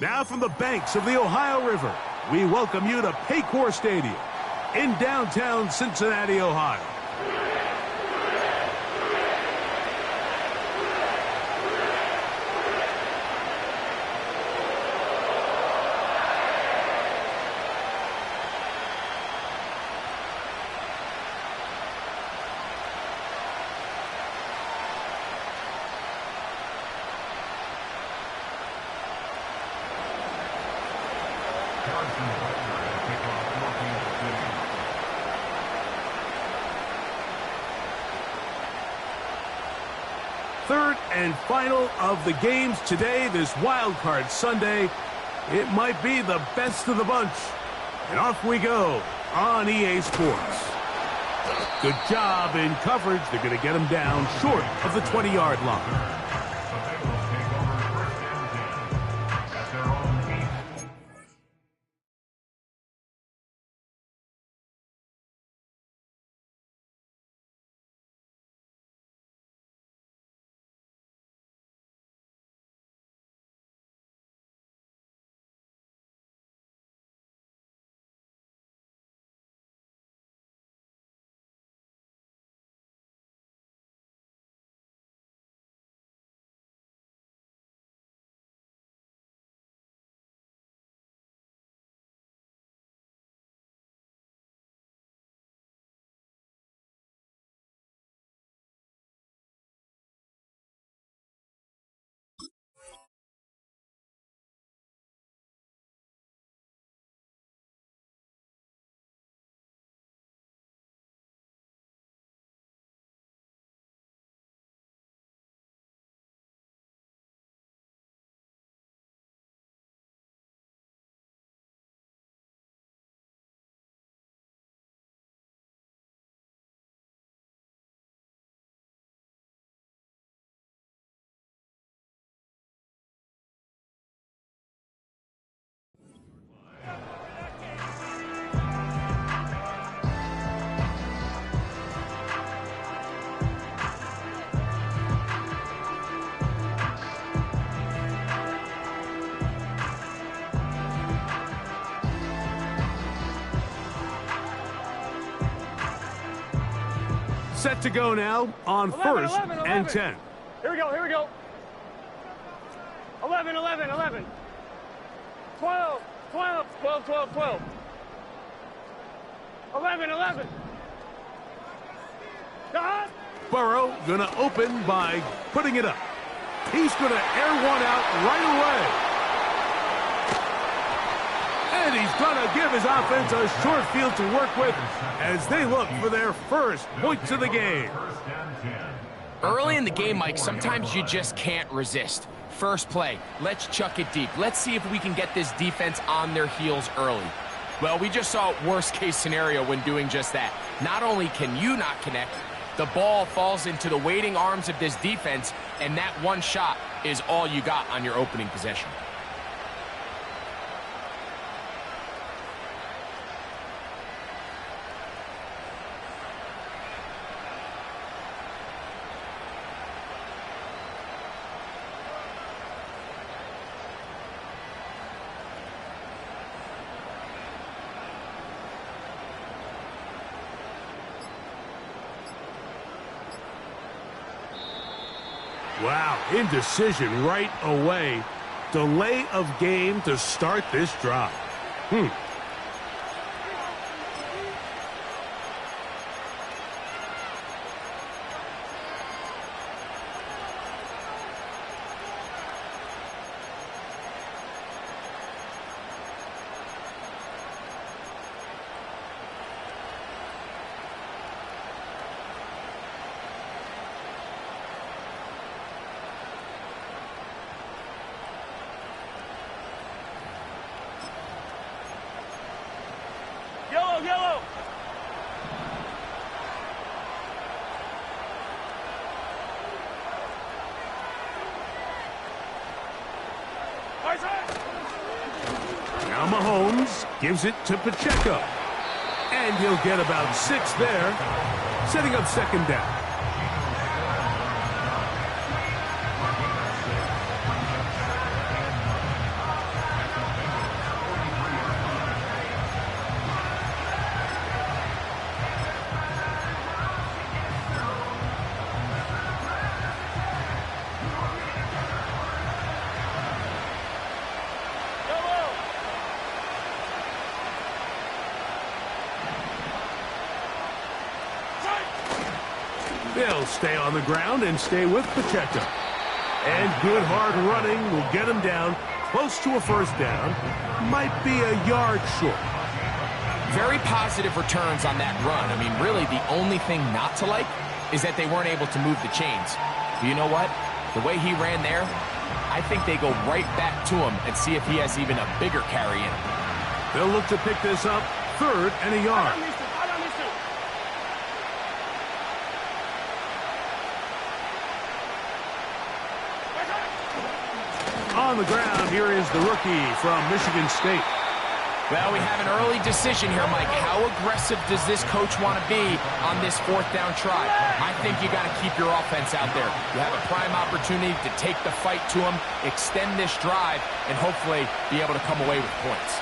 Now from the banks of the Ohio River, we welcome you to Paycor Stadium in downtown Cincinnati, Ohio. Third and final of the games today, this Wild Card Sunday. It might be the best of the bunch. And off we go on EA Sports. Good job in coverage. They're going to get him down short of the 20-yard line. Set to go now on 1st and 10. Here we go, here we go. 11, 11, 11. 12, 12, 12, 12, 12. 11, 11. Burrow going to open by putting it up. He's going to air one out right away. And he's going to give his offense a short field to work with as they look for their first points of the game. Early in the game, Mike, sometimes you just can't resist. First play, let's chuck it deep. Let's see if we can get this defense on their heels early. Well, we just saw worst case scenario when doing just that. Not only can you not connect, the ball falls into the waiting arms of this defense, and that one shot is all you got on your opening possession. Wow, indecision right away. Delay of game to start this drive. Yellow. Now Mahomes gives it to Pacheco. And he'll get about 6 there, setting up second down. They'll stay on the ground and stay with Pacheco. And good hard running will get him down close to a first down. Might be a yard short. Very positive returns on that run. I mean, really, the only thing not to like is that they weren't able to move the chains. But you know what? The way he ran there, I think they go right back to him and see if he has even a bigger carry in him. They'll look to pick this up, 3rd and a yard. On the ground, here is the rookie from Michigan State. Well, we have an early decision here, Mike. How aggressive does this coach want to be on this 4th down try? I think you got to keep your offense out there. You have a prime opportunity to take the fight to him, extend this drive, and hopefully be able to come away with points.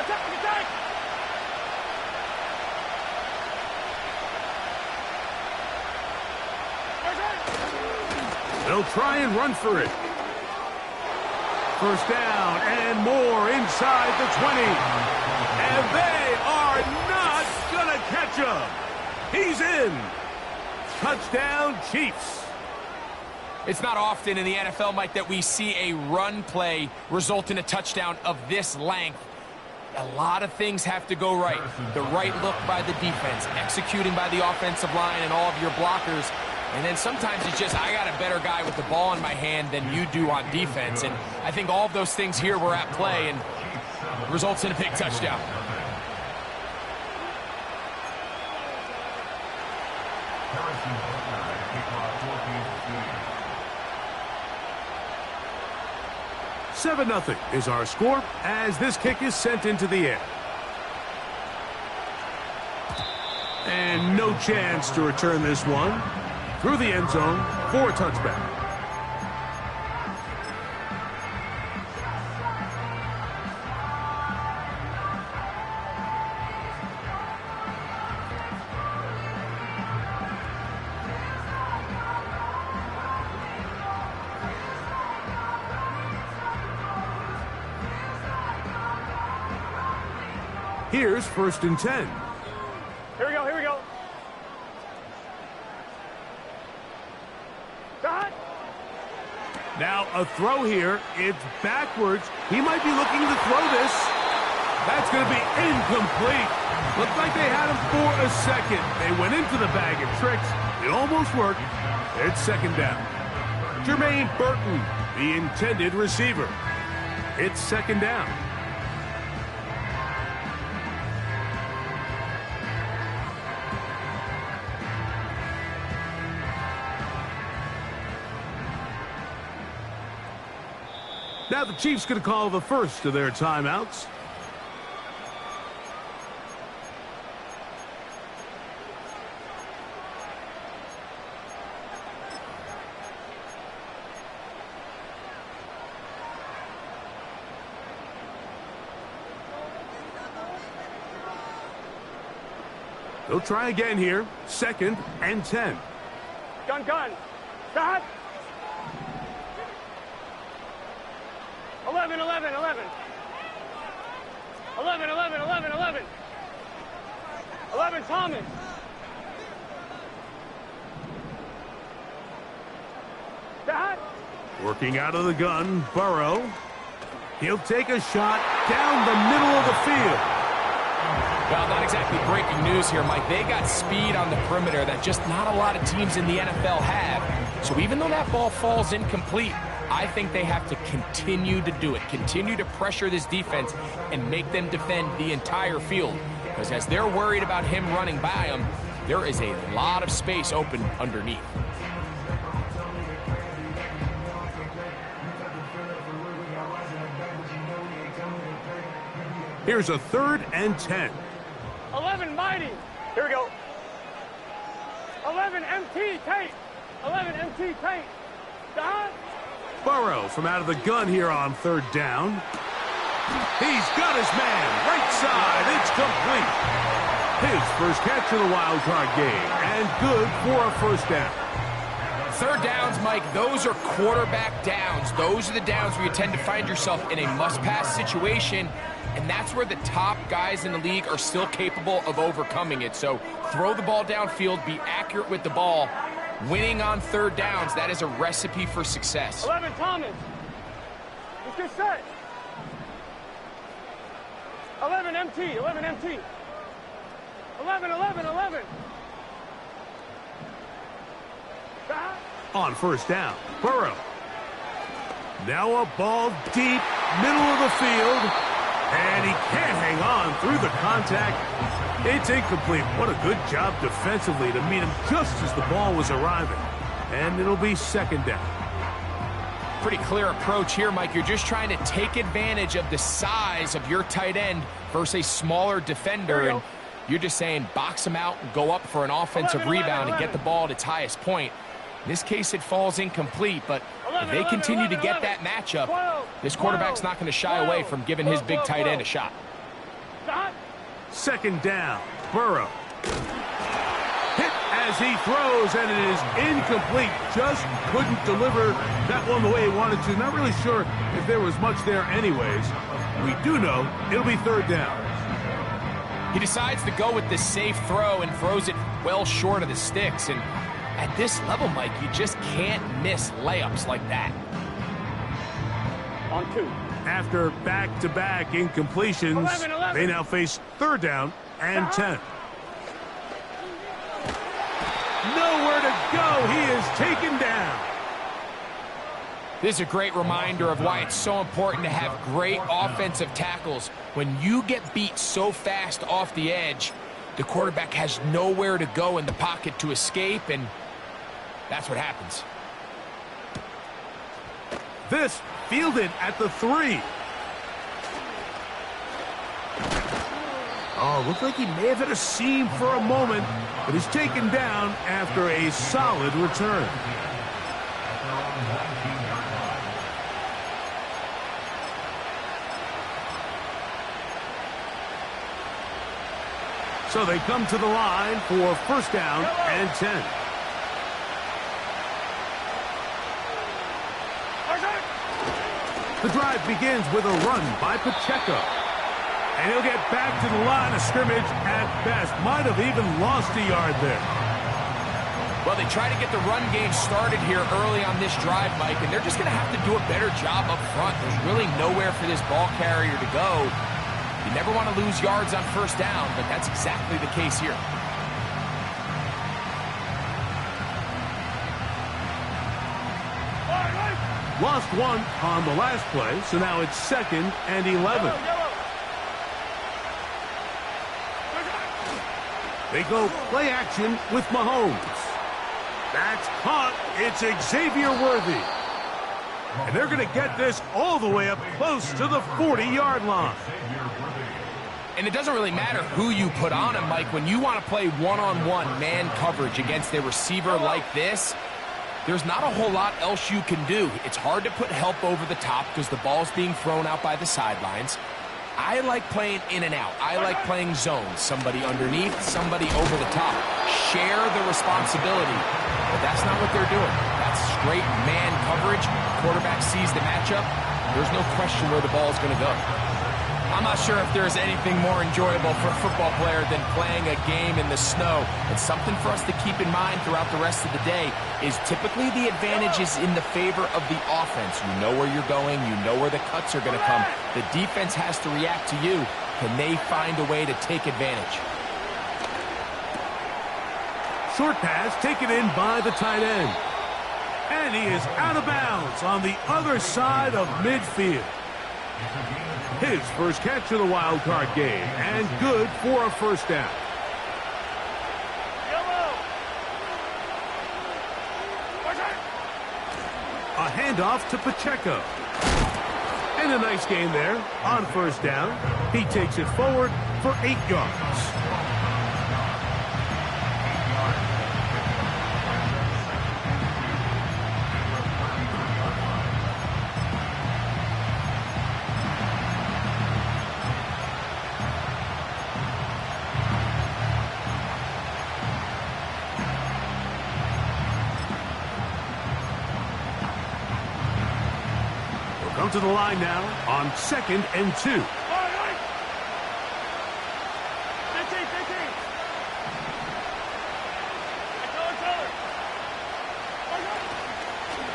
Attack, attack! They'll try and run for it. First down and more inside the 20. And they are not going to catch him. He's in. Touchdown, Chiefs. It's not often in the NFL, Mike, that we see a run play result in a touchdown of this length. A lot of things have to go right. The right look by the defense, executing by the offensive line and all of your blockers. And then sometimes it's just, I got a better guy with the ball in my hand than you do on defense. And I think all of those things here were at play and results in a big touchdown. Seven 0 is our score as this kick is sent into the air. And no chance to return this one. Through the end zone for a touchback. Here's 1st and 10. Here we go, here we go. Now a throw here. It's backwards. He might be looking to throw this. That's going to be incomplete. Looked like they had him for a second. They went into the bag of tricks. It almost worked. It's 2nd down. Jermaine Burton, the intended receiver. It's 2nd down. Now the Chiefs going to call the first of their timeouts. They'll try again here. 2nd and 10. Gun, gun. Stop. 11, 11, 11. 11, 11, 11, 11. 11, Thomas. Stop. Working out of the gun, Burrow. He'll take a shot down the middle of the field. Well, not exactly breaking news here, Mike. They got speed on the perimeter that just not a lot of teams in the NFL have. So even though that ball falls incomplete, I think they have to continue to do it, continue to pressure this defense and make them defend the entire field. Because as they're worried about him running by them, there is a lot of space open underneath. Here's a 3rd and 10. 11, Mighty. Here we go. 11, MT, Tate. 11, MT, Tate. Stop. Burrow from out of the gun here on 3rd down. He's got his man. Right side. It's complete. His first catch of the wild card game. And good for a 1st down. Third downs, Mike, those are quarterback downs. Those are the downs where you tend to find yourself in a must-pass situation, and that's where the top guys in the league are still capable of overcoming it. So throw the ball downfield, be accurate with the ball. Winning on third downs, that is a recipe for success. 11, Thomas. Let's get set. 11, MT. 11, MT. 11, 11, 11. On first down, Burrow. Now a ball deep, middle of the field, and he can't hang on through the contact. It's incomplete. What a good job defensively to meet him just as the ball was arriving. And it'll be second down. Pretty clear approach here, Mike. You're just trying to take advantage of the size of your tight end versus a smaller defender. And you're just saying box him out and go up for an offensive rebound and get the ball at its highest point. In this case, it falls incomplete, but if they continue to get that matchup, this quarterback's not going to shy away from giving his big tight end a shot. Second down, Burrow. Hit as he throws, and it is incomplete. Just couldn't deliver that one the way he wanted to. Not really sure if there was much there anyways. We do know it'll be third down. He decides to go with the safe throw and throws it well short of the sticks. And at this level, Mike, you just can't miss layups like that. On 2. After back-to-back incompletions, 11. they now face third down and 10. Nowhere to go. He is taken down. This is a great reminder of why it's so important to have great offensive tackles. When you get beat so fast off the edge, the quarterback has nowhere to go in the pocket to escape, and that's what happens. This fielded at the 3. Oh, looked like he may have hit a seam for a moment, but he's taken down after a solid return. So they come to the line for first down and 10. The drive begins with a run by Pacheco. And he'll get back to the line of scrimmage at best. Might have even lost a yard there. Well, they try to get the run game started here early on this drive, Mike, and they're just going to have to do a better job up front. There's really nowhere for this ball carrier to go. You never want to lose yards on first down, but that's exactly the case here. Lost one on the last play, so now it's second and 11. They go play action with Mahomes. That's caught. It's Xavier Worthy. And they're going to get this all the way up close to the 40-yard line. And it doesn't really matter who you put on him, Mike. When you want to play one-on-one man coverage against a receiver like this, there's not a whole lot else you can do. It's hard to put help over the top because the ball's being thrown out by the sidelines. I like playing in and out. I like playing zones. Somebody underneath, somebody over the top. Share the responsibility. But that's not what they're doing. That's straight man coverage. Quarterback sees the matchup. There's no question where the ball is going to go. I'm not sure if there's anything more enjoyable for a football player than playing a game in the snow. It's something for us to keep in mind throughout the rest of the day is typically the advantage is in the favor of the offense. You know where you're going. You know where the cuts are going to come. The defense has to react to you. Can they find a way to take advantage? Short pass taken in by the tight end. And he is out of bounds on the other side of midfield. His first catch of the wild card game, and good for a first down. A handoff to Pacheco. And a nice gain there on first down. He takes it forward for 8 yards. to the line now on 2nd and 2.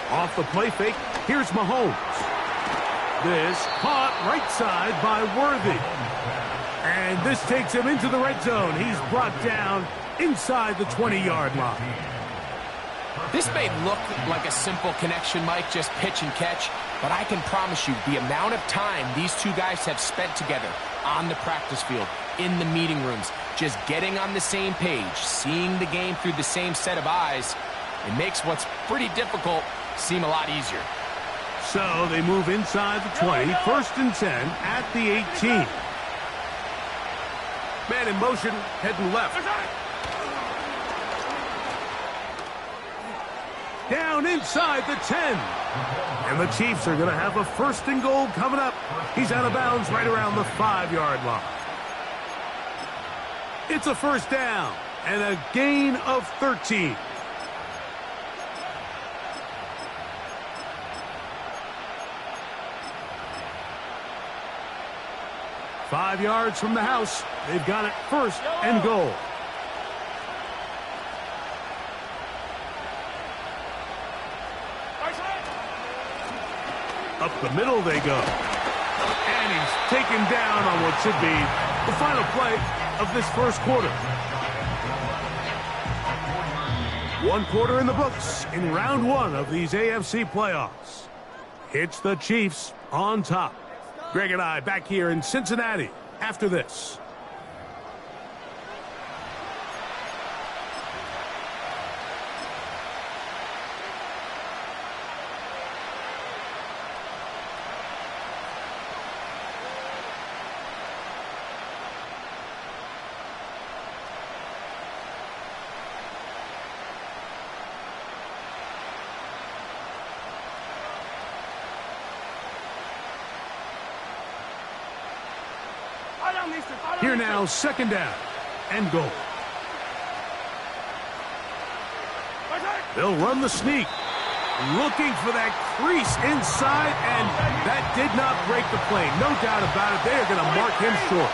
Off the play fake, here's Mahomes. This caught right side by Worthy. And this takes him into the red zone. He's brought down inside the 20-yard line. This may look like a simple connection, Mike, just pitch and catch, but I can promise you the amount of time these two guys have spent together on the practice field, in the meeting rooms, just getting on the same page, seeing the game through the same set of eyes, it makes what's pretty difficult seem a lot easier. So they move inside the 20, 1st and 10 at the 18. Man in motion, heading left. Down inside the 10. And the Chiefs are going to have a 1st and goal coming up. He's out of bounds right around the 5-yard line. It's a 1st down and a gain of 13. Five yards from the house. They've got it 1st and goal. Up the middle they go. And he's taken down on what should be the final play of this 1st quarter. 1 quarter in the books in round 1 of these AFC playoffs. It's the Chiefs on top. Greg and I back here in Cincinnati after this. Here now, 2nd down and goal. They'll run the sneak. Looking for that crease inside, and that did not break the play. No doubt about it. They are going to mark him short.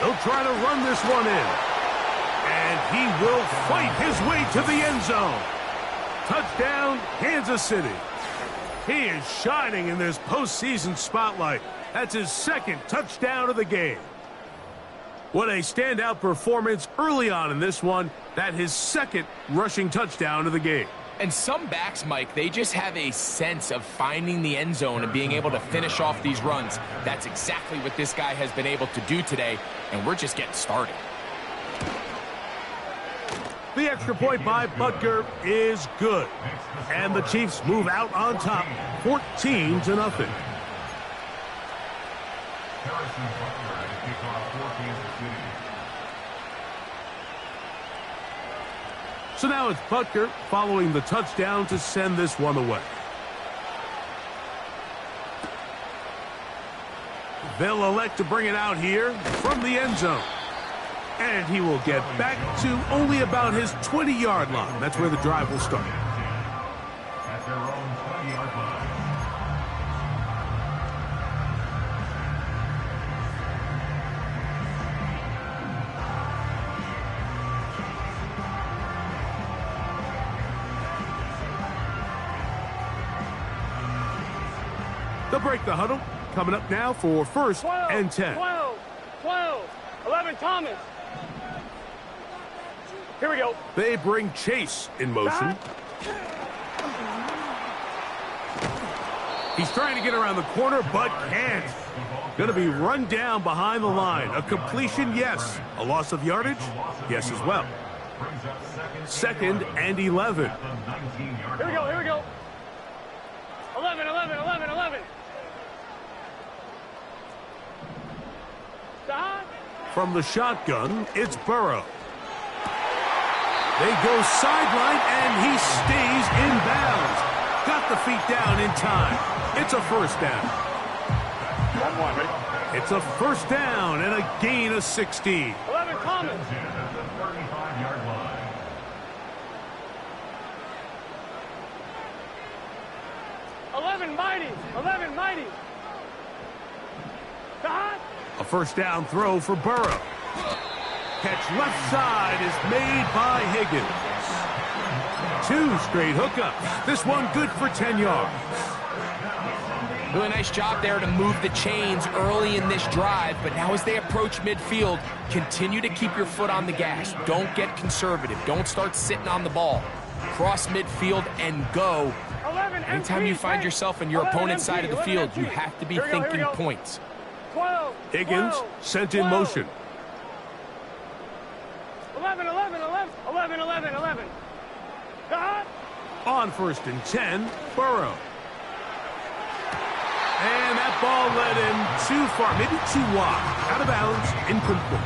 They'll try to run this one in. And he will fight his way to the end zone. Touchdown, Kansas City. He is shining in this postseason spotlight. That's his 2nd touchdown of the game. What a standout performance early on in this one. That his 2nd rushing touchdown of the game. And some backs, Mike, they just have a sense of finding the end zone and being able to finish off these runs. That's exactly what this guy has been able to do today, and we're just getting started. The extra point by Butker is good. And the Chiefs move out on top, 14-0. So now it's Butker following the touchdown to send this one away. They'll elect to bring it out here from the end zone. And he will get back to only about his 20-yard line. That's where the drive will start. At their own 20-yard line. They'll break the huddle. Coming up now for 1st and 10. 12, 11, Thomas. Here we go. They bring Chase in motion. He's trying to get around the corner, but can't. Going to be run down behind the line. A completion, yes. A loss of yardage, yes as well. 2nd and 11. Here we go, here we go. 11, 11, 11, 11. From the shotgun, it's Burrow. They go sideline, and he stays in bounds. Got the feet down in time. It's a 1st down. 1-1, ready? It's a first down and a gain of 16. 11 Common. At the 35-yard line. 11 Mighty. 11 Mighty. Dot. A first down throw for Burrow. Catch left side is made by Higgins. 2 straight hookups. This one good for 10 yards. Really nice job there to move the chains early in this drive, but now as they approach midfield, continue to keep your foot on the gas. Don't get conservative. Don't start sitting on the ball. Cross midfield and go. 11 Anytime you find yourself in your opponent's side of the field, you have to be thinking points. 12. Higgins 12, sent in 12. motion. 11, 11, 11, 11, 11, 11. Dot. On first and 10, Burrow. And that ball led him too far, maybe too wide. Out of bounds, incomplete.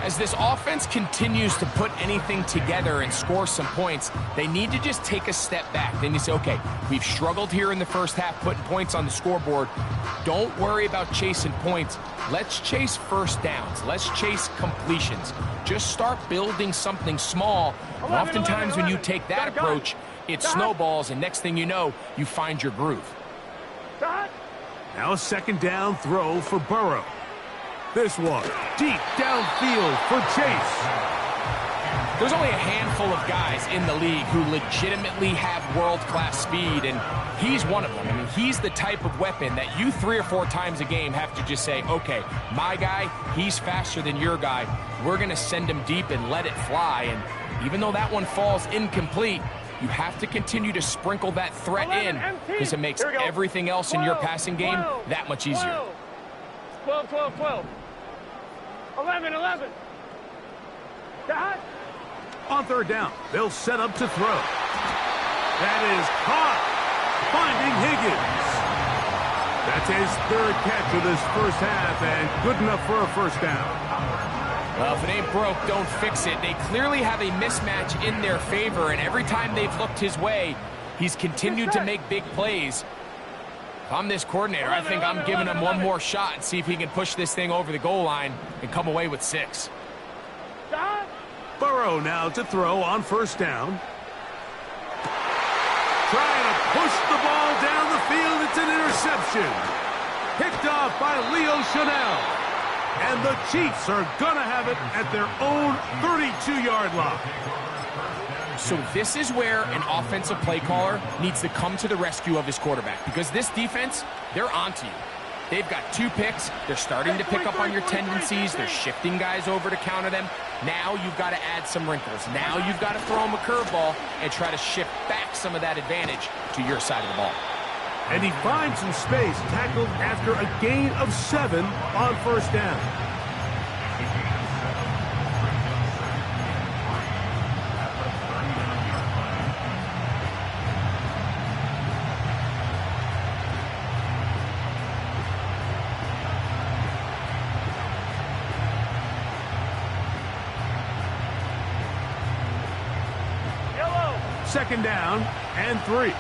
As this offense continues to put anything together and score some points, they need to just take a step back. They need to say, okay, we've struggled here in the first half putting points on the scoreboard. Don't worry about chasing points. Let's chase first downs. Let's chase completions. Just start building something small. And oftentimes when you take that approach, it snowballs, and next thing you know, you find your groove. Dot. Now a second down throw for Burrow. This one, deep downfield for Chase. There's only a handful of guys in the league who legitimately have world-class speed, and he's one of them. I mean, he's the type of weapon that you 3 or 4 times a game have to just say, okay, my guy, he's faster than your guy. We're going to send him deep and let it fly, and even though that one falls incomplete, you have to continue to sprinkle that threat in because it makes everything else in your passing game that much easier. 12, 12, 12. 11, 11. Dot. On third down, they'll set up to throw. That is caught, finding Higgins. That's his 3rd catch of this first half, and good enough for a first down. Well, if it ain't broke, don't fix it. They clearly have a mismatch in their favor, and every time they've looked his way, he's continued to make big plays. If I'm this coordinator, I think I'm giving him one more shot and see if he can push this thing over the goal line and come away with 6. Dot. Burrow now to throw on first down. Trying to push the ball down the field. It's an interception. Picked off by Leo Chanel. And the Chiefs are going to have it at their own 32-yard line. So this is where an offensive play caller needs to come to the rescue of his quarterback, because this defense, they're onto you. They've got 2 picks. They're starting to pick up on your tendencies. They're shifting guys over to counter them. Now you've got to add some wrinkles. Now you've got to throw them a curveball and try to shift back some of that advantage to your side of the ball. And he finds some space, tackled after a gain of 7 on first down. Yellow. Second down and 3.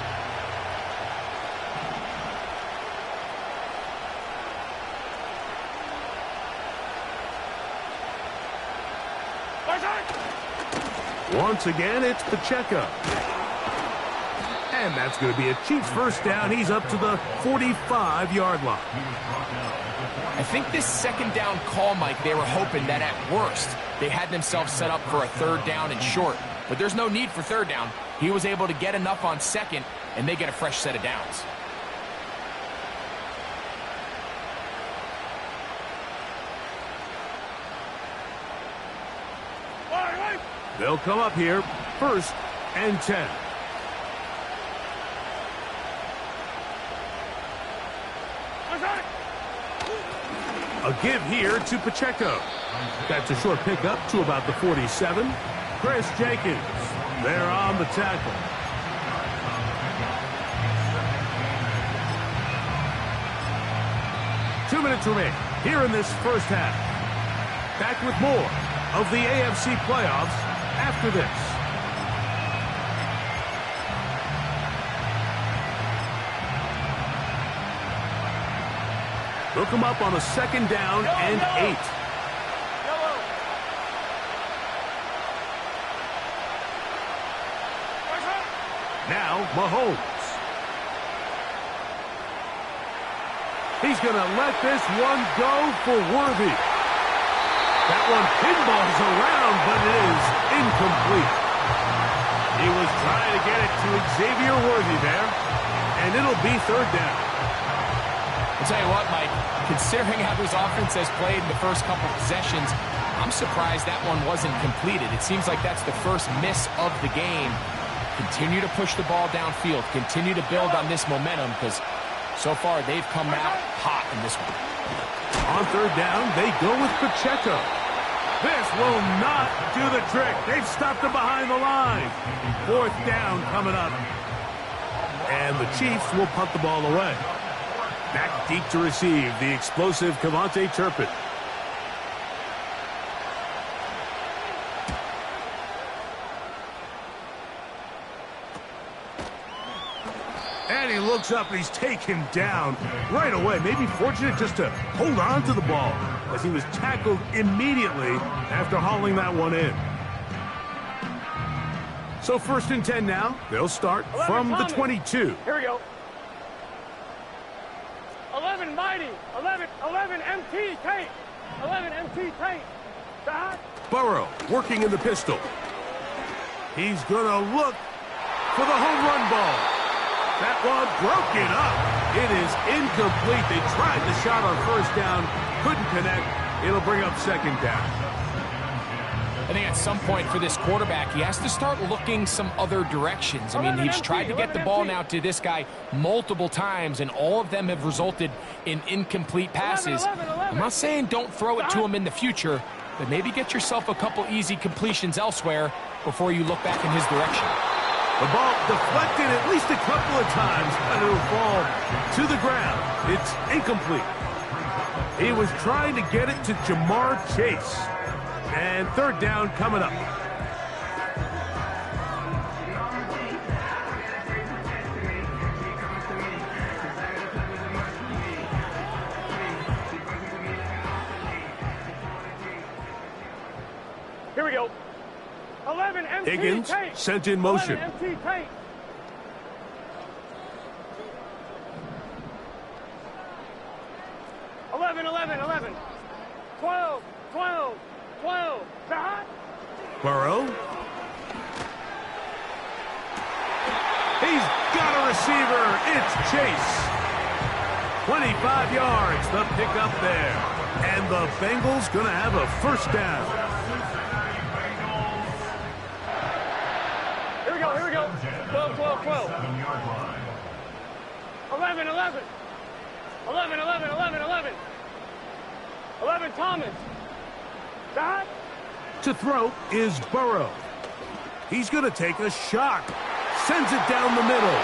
Once again, it's Pacheco. And that's going to be a Chiefs first down. He's up to the 45-yard line. I think this second down call, Mike, they were hoping that at worst they had themselves set up for a 3rd down and short. But there's no need for 3rd down. He was able to get enough on 2nd, and they get a fresh set of downs. They'll come up here, 1st and 10. A give here to Pacheco. That's a short pickup to about the 47. Chris Jenkins there on the tackle. Two minutes remain here in this first half. Back with more of the AFC playoffs after this. They'll come up on a 2nd down and 8. Now, Mahomes. He's going to let this one go for Worthy. That one pinballs around, but it is incomplete. He was trying to get it to Xavier Worthy there, and it'll be 3rd down. I'll tell you what, Mike, considering how this offense has played in the first couple possessions, I'm surprised that one wasn't completed. It seems like that's the first miss of the game. Continue to push the ball downfield. Continue to build on this momentum because so far they've come out hot in this one. On 3rd down, they go with Pacheco. This will not do the trick. They've stopped him behind the line. 4th down coming up. And the Chiefs will punt the ball away. Back deep to receive the explosive Kevontae Turpin. And he looks up and he's taken down right away. Maybe fortunate just to hold on to the ball as he was tackled immediately after hauling that one in. So 1st and 10 now. They'll start from the 22. Here we go. 11 mighty. 11 MT Tate. 11 MT Tate. Stop. Burrow working in the pistol. He's going to look for the home run ball. That one broken up. It is incomplete. They tried the shot on 1st down. Couldn't connect. It'll bring up 2nd down. I think at some point for this quarterback, he has to start looking some other directions. I mean, he's tried to get the ball now to this guy multiple times, and all of them have resulted in incomplete passes. I'm not saying don't throw it to him in the future, but maybe get yourself a couple easy completions elsewhere before you look back in his direction. The ball deflected at least a couple of times, and it'll fall to the ground. It's incomplete. He was trying to get it to Jamar Chase. And 3rd down coming up. Here we go. 11 MT Higgins Tate. sent in motion. 11 MT Tate. Eleven. 12. Stop. Burrow. He's got a receiver. It's Chase. 25 yards, the pickup there. And the Bengals going to have a 1st down. Here we go. 12. 11 Thomas. Stop. To throw is Burrow. He's going to take a shot. Sends it down the middle.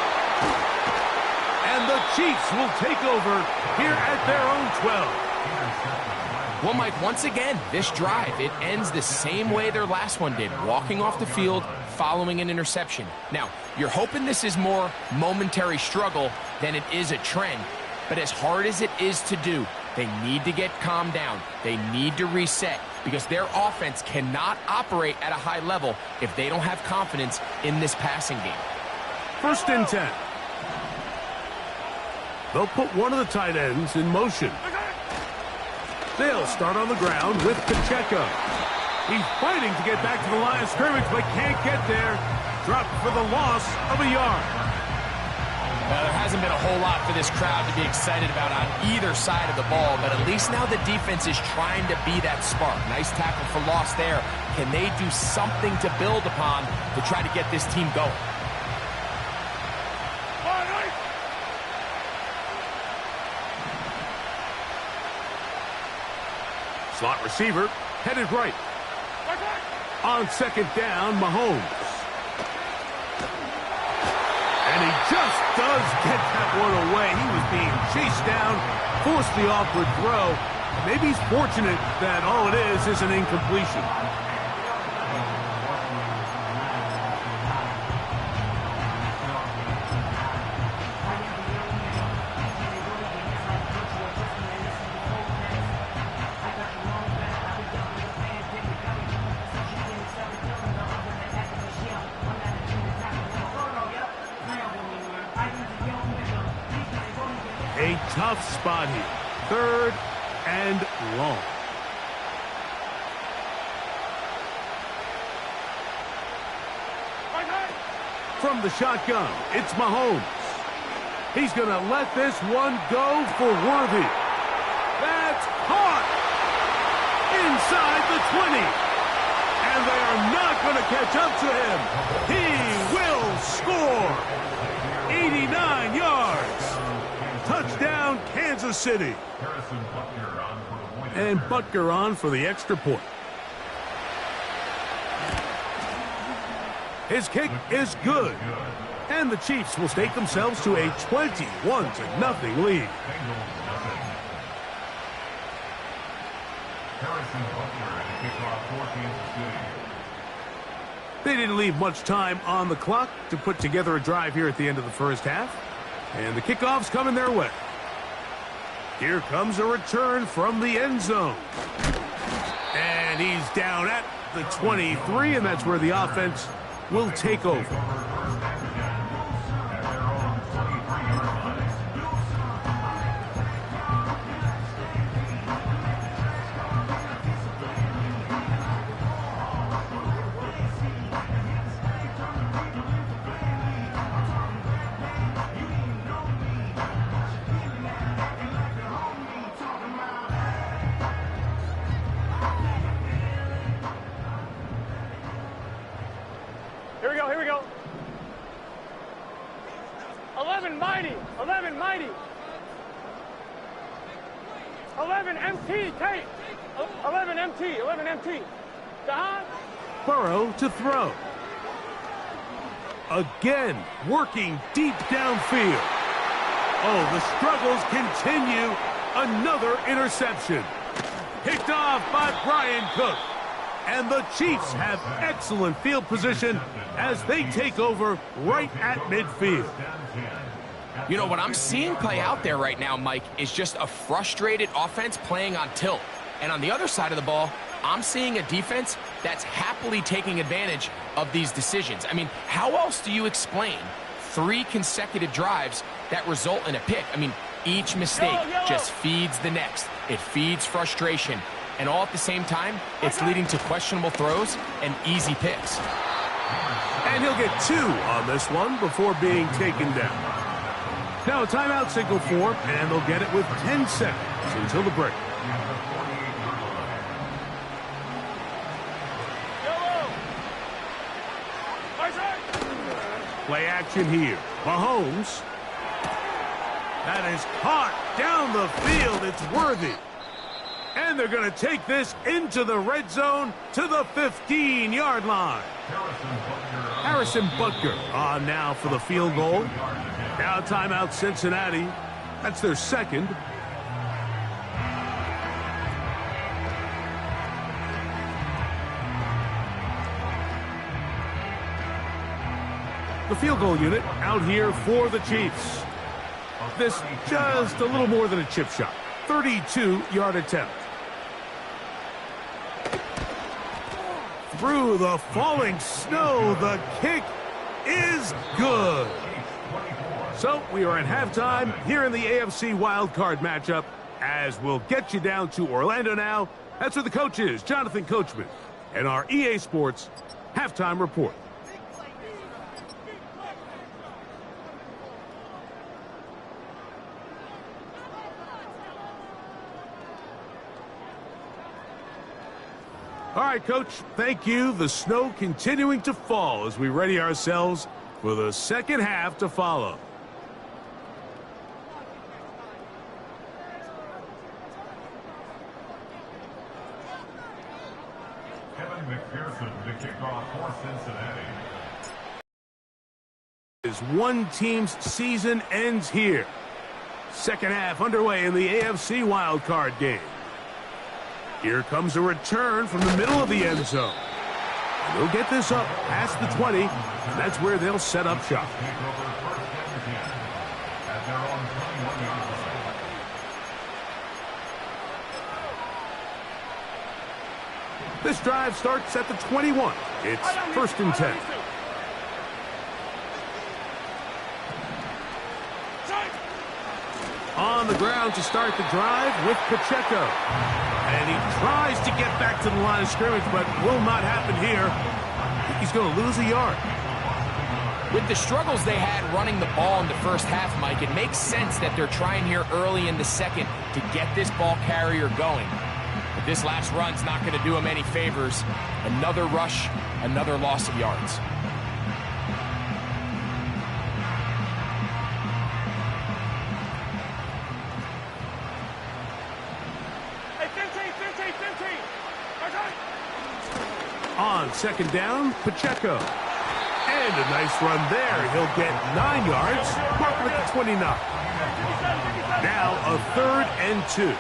And the Chiefs will take over here at their own 12. Well, Mike, once again, this drive, it ends the same way their last one did, walking off the field, following an interception. Now, you're hoping this is more momentary struggle than it is a trend, but as hard as it is to do, they need to get calmed down. They need to reset because their offense cannot operate at a high level if they don't have confidence in this passing game. 1st and 10. They'll put one of the tight ends in motion. They'll start on the ground with Pacheco. He's fighting to get back to the line of scrimmage, but can't get there. Dropped for the loss of a yard. Well, there hasn't been a whole lot for this crowd to be excited about on either side of the ball, but at least now the defense is trying to be that spark. Nice tackle for loss there. Can they do something to build upon to try to get this team going? Slot receiver, headed right. On 2nd down, Mahomes. And he just does get that one away. He was being chased down, forced the awkward throw. Maybe he's fortunate that all it is an incompletion. tough spot here. 3rd and long. From the shotgun, it's Mahomes. He's going to let this one go for Worthy. That's caught inside the 20. And they are not going to catch up to him. He will score. 89 yards. Touchdown, Kansas City. And Butker on for the extra point. His kick is good. And the Chiefs will stake themselves to a 21-0 lead. They didn't leave much time on the clock to put together a drive here at the end of the first half. And the kickoff's coming their way. Here comes a return from the end zone. And he's down at the 23, and that's where the offense will take over. Here we go. 11 mighty. 11 mighty. 11 MT, Tate. 11 MT. 11 MT. Don. Burrow to throw. Again, working deep downfield. Oh, the struggles continue. Another interception. Picked off by Brian Cook. And the Chiefs have excellent field position as they take over right at midfield. You know, what I'm seeing play out there right now, Mike, is just a frustrated offense playing on tilt. And on the other side of the ball, I'm seeing a defense that's happily taking advantage of these decisions. I mean, how else do you explain 3 consecutive drives that result in a pick? I mean, each mistake just feeds the next. It feeds frustration. And all at the same time, it's leading to questionable throws and easy picks. And he'll get 2 on this one before being taken down. Now a timeout signal for, and they'll get it with 10 seconds until the break. Play action here. Mahomes. That is caught down the field. It's Worthy. And they're going to take this into the red zone to the 15-yard line. Harrison Butker on now for the field goal. Now timeout Cincinnati. That's their second. The field goal unit out here for the Chiefs. This just a little more than a chip shot. 32-yard attempt. Through the falling snow, the kick is good. So we are at halftime here in the AFC wildcard matchup, as we'll get you down to Orlando now. That's where the coach is, Jonathan Coachman, and our EA Sports halftime report. All right, Coach, thank you. The snow continuing to fall as we ready ourselves for the second half to follow. Kevin McPherson to kick off for Cincinnati. As one team's season ends here. Second half underway in the AFC wildcard game. Here comes a return from the middle of the end zone. And they'll get this up past the 20, and that's where they'll set up shop. This drive starts at the 21. It's 1st and 10. On the ground to start the drive with Pacheco. And he tries to get back to the line of scrimmage, but will not happen here. I think he's going to lose a yard. With the struggles they had running the ball in the first half, Mike, it makes sense that they're trying here early in the second to get this ball carrier going. But this last run's not going to do him any favors. Another rush, another loss of yards. On second down, Pacheco. And a nice run there. He'll get 9 yards. Mark with the 29. Now a 3rd and 2.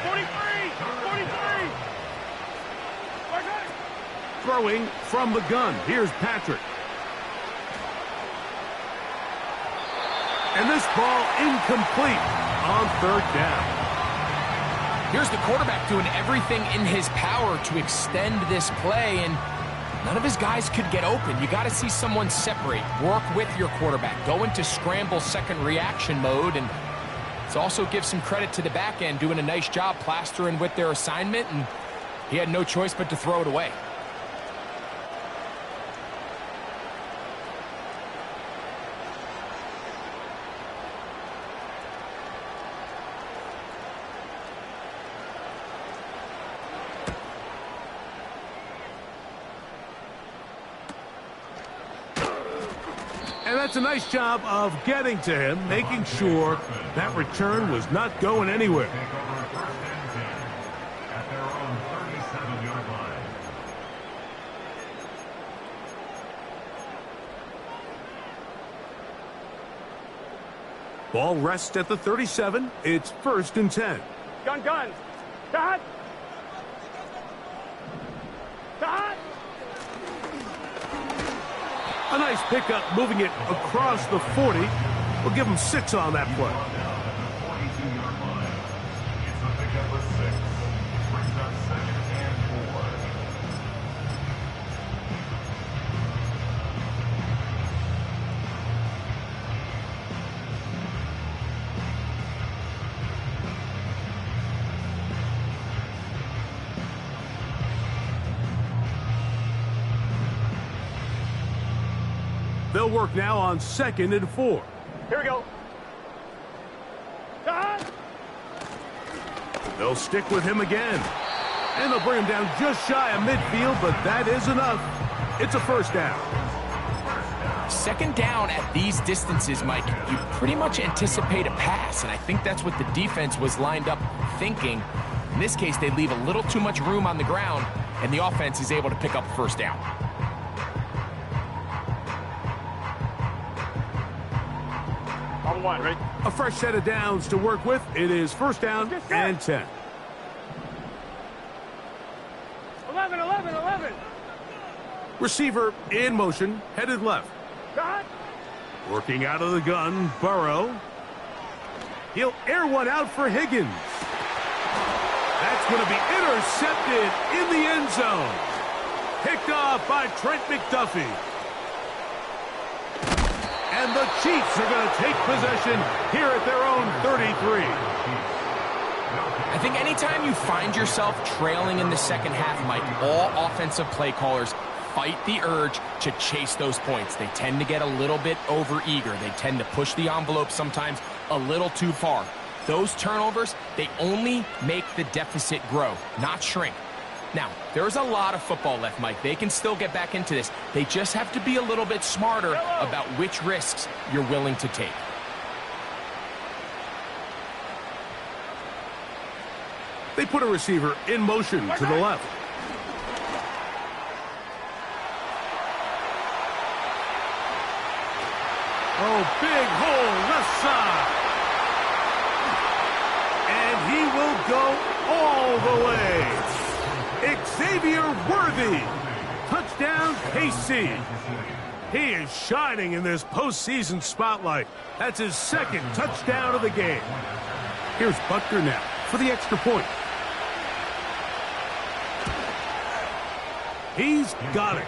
43! Throwing from the gun. Here's Patrick. And this ball incomplete on 3rd down. Here's the quarterback doing everything in his power to extend this play, and none of his guys could get open. You got to see someone separate, work with your quarterback, go into scramble second reaction mode, and it's also give some credit to the back end doing a nice job plastering with their assignment, and he had no choice but to throw it away. And that's a nice job of getting to him, making sure that return was not going anywhere. Take over 1st and 10 at their own 37-yard line. Ball rests at the 37. It's 1st and 10. Gun! Dot! A nice pickup, moving it across the 40. We'll give him 6 on that play. Down at the 42-yard line. It's a pickup of 6. Brings up 2nd and 4. They'll work now on 2nd and 4. Here we go. Dot! They'll stick with him again. And they'll bring him down just shy of midfield, but that is enough. It's a 1st down. 2nd down at these distances, Mike, you pretty much anticipate a pass, and I think that's what the defense was lined up thinking. In this case, they leave a little too much room on the ground, and the offense is able to pick up 1st down. On 1, right? A fresh set of downs to work with. It is 1st down and 10. 11. Receiver in motion, headed left. Dot! Working out of the gun, Burrow. He'll air one out for Higgins. That's going to be intercepted in the end zone. Picked off by Trent McDuffie. And the Chiefs are going to take possession here at their own 33. I think anytime you find yourself trailing in the second half, Mike, all offensive play callers fight the urge to chase those points. They tend to get a little bit overeager. They tend to push the envelope sometimes a little too far. Those turnovers, they only make the deficit grow, not shrink. Now, there's a lot of football left, Mike. They can still get back into this. They just have to be a little bit smarter about which risks you're willing to take. They put a receiver in motion to the left. Oh, big hole left side. And he will go all the way. Xavier Worthy. Touchdown, KC. He is shining in this postseason spotlight. That's his 2nd touchdown of the game. Here's Butker now for the extra point. He's got it.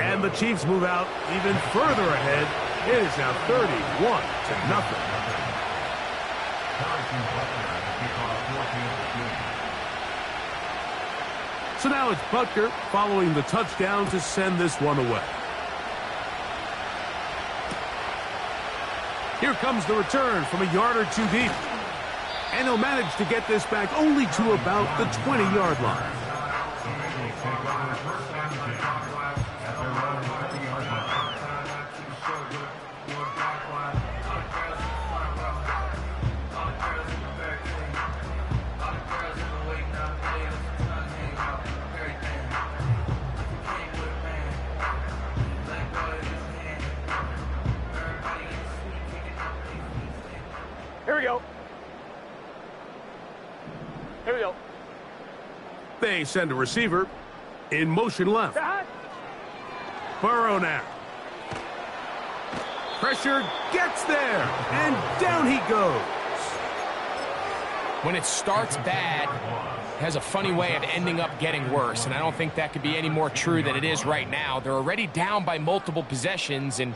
And the Chiefs move out even further ahead It is now 31-0. So now it's Buckner following the touchdown to send this one away. Here comes the return from a yard or two deep. And he'll manage to get this back only to about the 20-yard line. Here we go. Here we go. They send a receiver in motion left. Burrow now. Pressure gets there, and down he goes. When it starts bad, it has a funny way of ending up getting worse, and I don't think that could be any more true than it is right now. They're already down by multiple possessions, and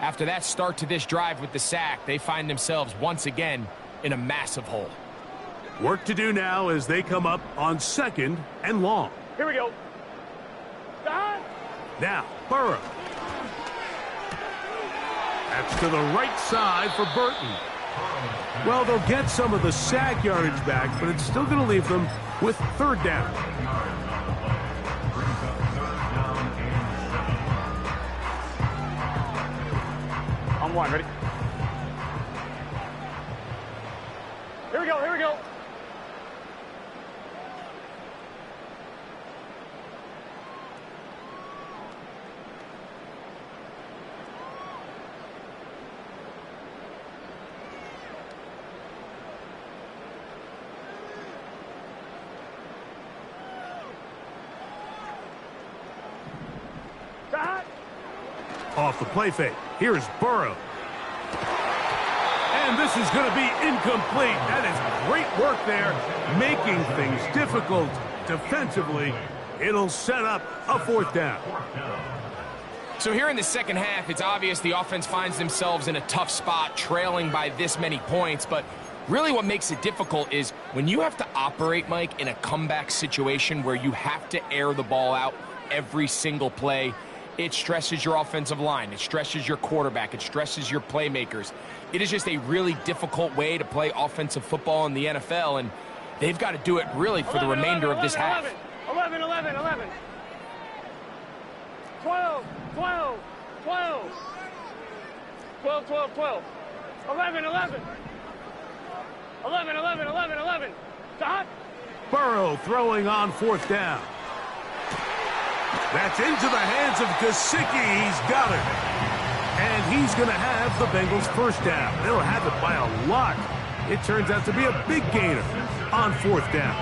after that start to this drive with the sack, they find themselves once again in a massive hole. Work to do now as they come up on 2nd and long. Here we go. Now, Burrow. That's to the right side for Burton. Well, they'll get some of the sack yardage back, but it's still going to leave them with 3rd down. On one, ready? Here we go, here we go. Off the play fake. Here's Burrow. And this is going to be incomplete. That is great work there, making things difficult defensively. It'll set up a 4th down. So here in the second half, it's obvious the offense finds themselves in a tough spot, trailing by this many points. But really what makes it difficult is when you have to operate, Mike, in a comeback situation where you have to air the ball out every single play. It stresses your offensive line. It stresses your quarterback. It stresses your playmakers. It is just a really difficult way to play offensive football in the NFL, and they've got to do it really for the remainder of this half. 11, 11, 11. 12, 12, 12. 12, 12, 12. 11, 11. 11, 11, 11, 11. Stop. Burrow throwing on 4th down. That's into the hands of Gesicki. He's got it. And he's going to have the Bengals 1st down. They'll have it by a lot. It turns out to be a big gainer on 4th down.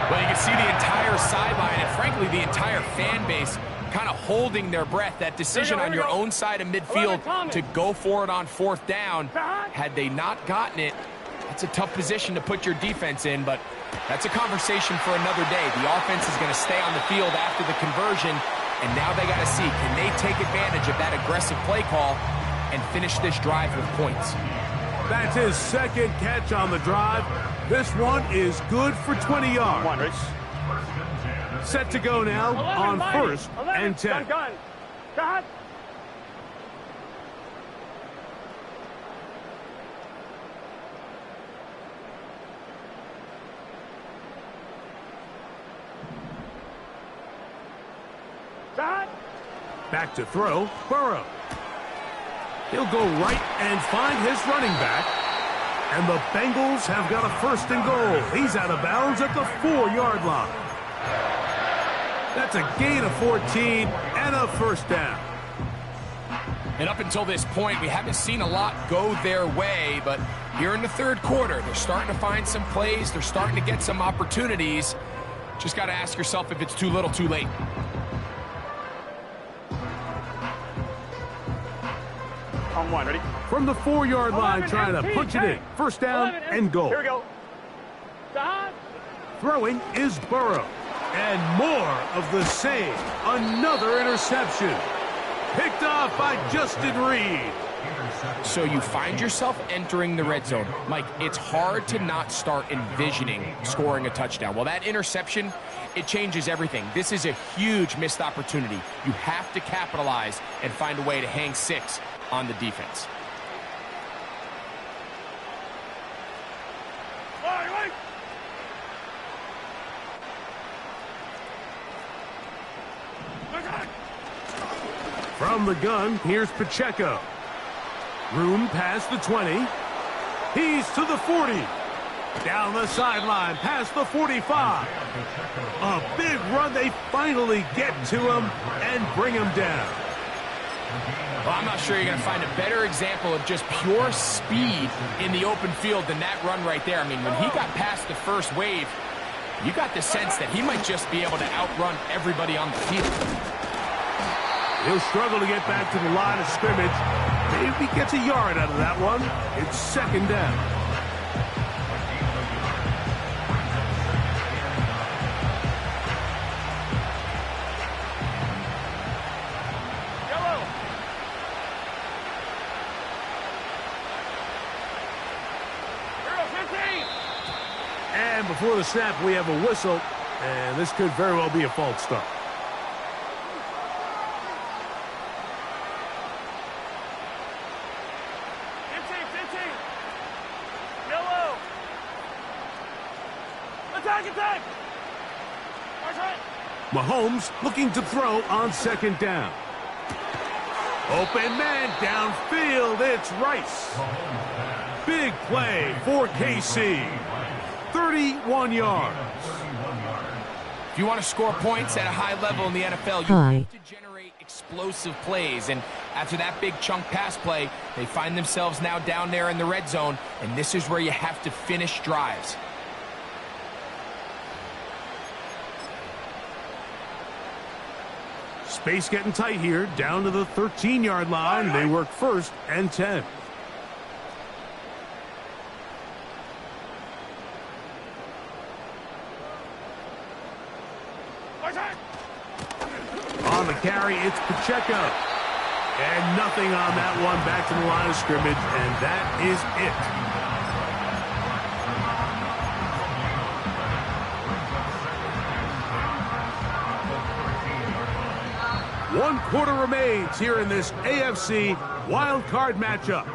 Well, you can see the entire sideline and, frankly, the entire fan base kind of holding their breath. That decision on your own side of midfield to go for it on 4th down, had they not gotten it, that's a tough position to put your defense in, but that's a conversation for another day. The offense is going to stay on the field after the conversion, and now they got to see, can they take advantage of that aggressive play call and finish this drive with points? That's his 2nd catch on the drive. This one is good for 20 yards. Set to go now 11, on 1st 11, and 10. Gun. God. Back to throw, Burrow. He'll go right and find his running back. And the Bengals have got a 1st and goal. He's out of bounds at the 4-yard line. That's a gain of 14 and a 1st down. And up until this point, we haven't seen a lot go their way, but here in the 3rd quarter, they're starting to find some plays. They're starting to get some opportunities. Just got to ask yourself if it's too little, too late. On one, ready? From the 4-yard line, trying to punch it in. 1st down and goal. Here we go. Stop. Throwing is Burrow. And more of the same. Another interception. Picked off by Justin Reed. So you find yourself entering the red zone. Mike, it's hard to not start envisioning scoring a touchdown. Well, that interception, it changes everything. This is a huge missed opportunity. You have to capitalize and find a way to hang 6 on the defense. From the gun, here's Pacheco. Room past the 20. He's to the 40. Down the sideline, past the 45. A big run. They finally get to him and bring him down. Well, I'm not sure you're going to find a better example of just pure speed in the open field than that run right there. I mean, when he got past the first wave, you got the sense that he might just be able to outrun everybody on the field. He'll struggle to get back to the line of scrimmage. Maybe gets a yard out of that one. It's second down. Yellow. Hero 15. And before the snap, we have a whistle. And this could very well be a false start. Mahomes looking to throw on second down. Open man downfield. It's Rice. Big play for KC. 31 yards. If you want to score points at a high level in the NFL, you have to generate explosive plays. And after that big chunk pass play, they find themselves now down there in the red zone. And this is where you have to finish drives. Space getting tight here, down to the 13-yard line. They work first and 10. On the carry, it's Pacheco. And nothing on that one, back to the line of scrimmage, and that is it. One quarter remains here in this AFC wildcard matchup.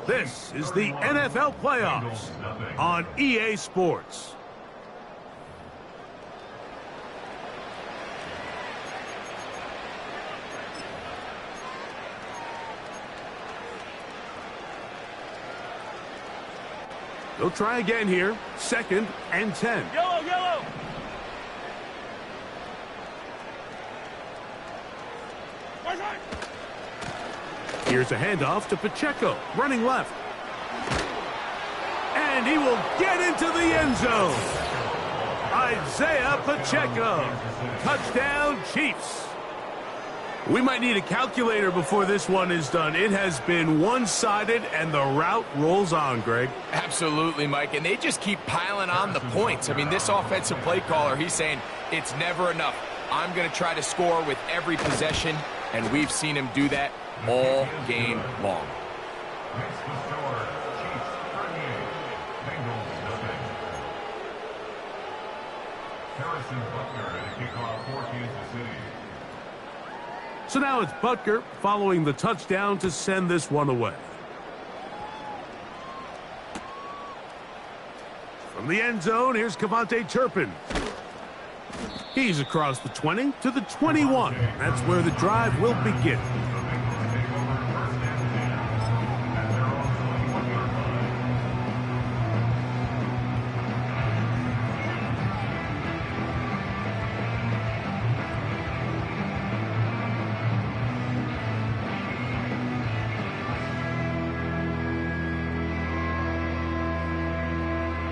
This is the NFL playoffs on EA Sports. They'll try again here. Second and 10. Yellow, yellow. Here's a handoff to Pacheco, running left. And he will get into the end zone. Isaiah Pacheco. Touchdown, Chiefs. We might need a calculator before this one is done. It has been one-sided, and the route rolls on, Greg. Absolutely, Mike, and they just keep piling on the points. I mean, this offensive play caller, he's saying it's never enough. I'm going to try to score with every possession, and we've seen him do that all game long. Next to score, Chiefs 38, Bengals nothing. Harrison Butker at a kickoff for Kansas City. So now it's Butker following the touchdown to send this one away. From the end zone, here's Kevontae Turpin. He's across the 20 to the 21. That's where the drive will begin.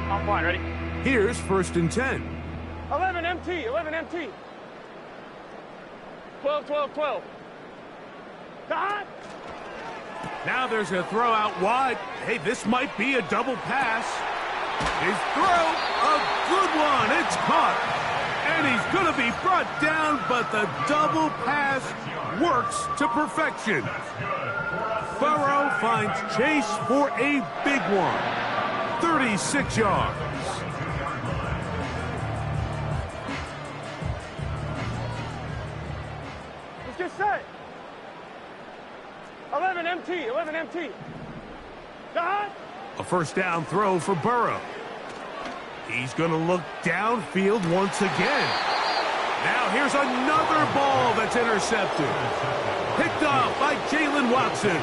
On point, ready? Here's first and 10. 11 MT, 11 MT. 12, 12, 12. Dot. Now there's a throw out wide. Hey, this might be a double pass. His throw, a good one. It's caught. And he's going to be brought down, but the double pass works to perfection. Burrow finds Chase for a big one. 36 yards. Let's get set. 11 MT, 11 MT. Dot. A first down throw for Burrow. He's going to look downfield once again. Now here's another ball that's intercepted. Picked off by Jalen Watson.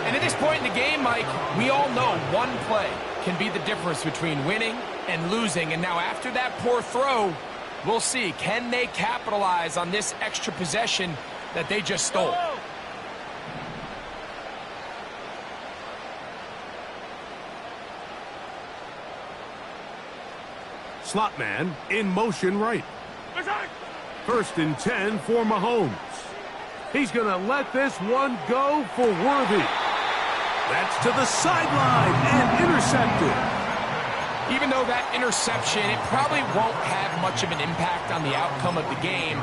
And at this point in the game, Mike, we all know one play can be the difference between winning and losing. And now after that poor throw, we'll see, can they capitalize on this extra possession that they just stole? Slot man in motion right. First and 10 for Mahomes. He's going to let this one go for Worthy. That's to the sideline and intercepted. Even though that interception, it probably won't have much of an impact on the outcome of the game,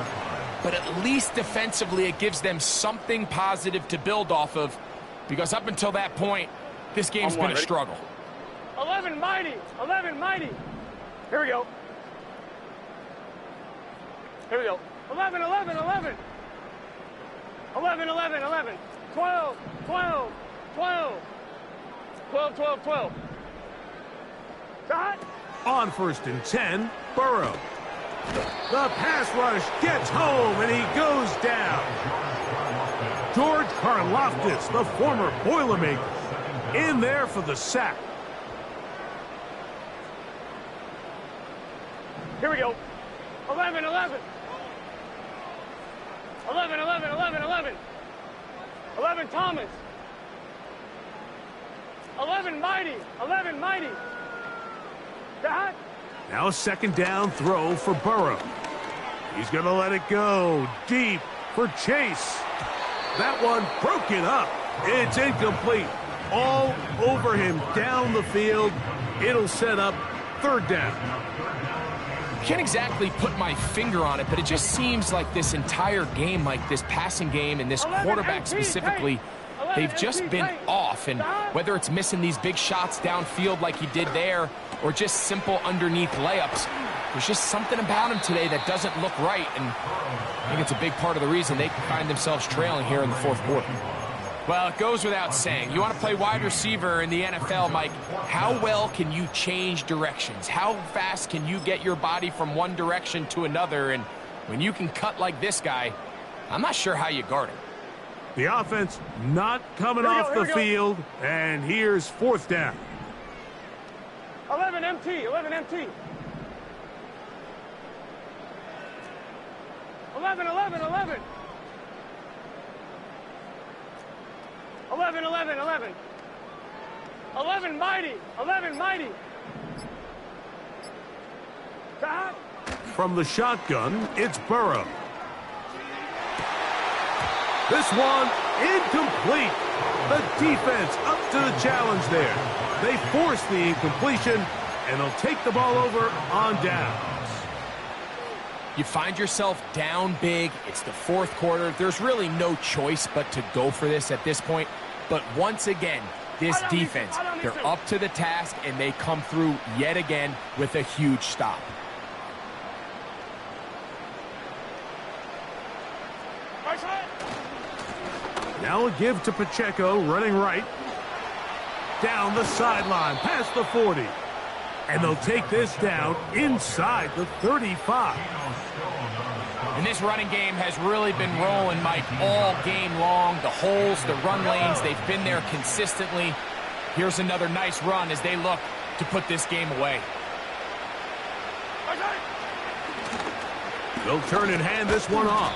but at least defensively it gives them something positive to build off of, because up until that point, this game's been a struggle. 11 mighty, 11 mighty. Here we go. Here we go. 11, 11, 11. 11, 11, 11. 12, 12, 12. 12, 12, 12. Dot. On first and 10, Burrow. The pass rush gets home, and he goes down. George Karlaftis, the former Boilermaker, in there for the sack. Here we go. 11, 11. 11, 11, 11, 11. 11 Thomas. 11 mighty. 11 mighty. Dot. Now a second down throw for Burrow. He's going to let it go deep for Chase. That one broken up. It's incomplete. All over him down the field. It'll set up third down. Can't exactly put my finger on it, but it just seems like this entire game, like this passing game and this quarterback specifically, they've just been off. And whether it's missing these big shots downfield like he did there or just simple underneath layups, there's just something about him today that doesn't look right. And I think it's a big part of the reason they find themselves trailing here in the fourth quarter. Well, it goes without saying. You want to play wide receiver in the NFL, Mike, how well can you change directions? How fast can you get your body from one direction to another? And when you can cut like this guy, I'm not sure how you guard him. The offense not coming off the field, and here's fourth down. 11 MT, 11 MT. 11, 11, 11. 11, 11, 11. 11 mighty, 11 mighty. Dot. From the shotgun, it's Burrow. This one incomplete. The defense up to the challenge there. They force the incompletion, and they'll take the ball over on downs. You find yourself down big. It's the fourth quarter. There's really no choice but to go for this at this point. But once again, this defense, they're up to the task, and they come through yet again with a huge stop. Now a give to Pacheco, running right. Down the sideline, past the 40. And they'll take this down inside the 35. And this running game has really been rolling, Mike, all game long. The holes, the run lanes, they've been there consistently. Here's another nice run as they look to put this game away. They'll turn and hand this one off.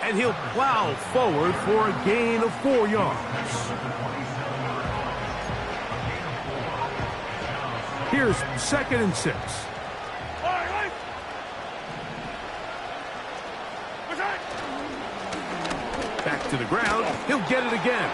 And he'll plow forward for a gain of 4 yards. Here's second and 6. Back to the ground. He'll get it again.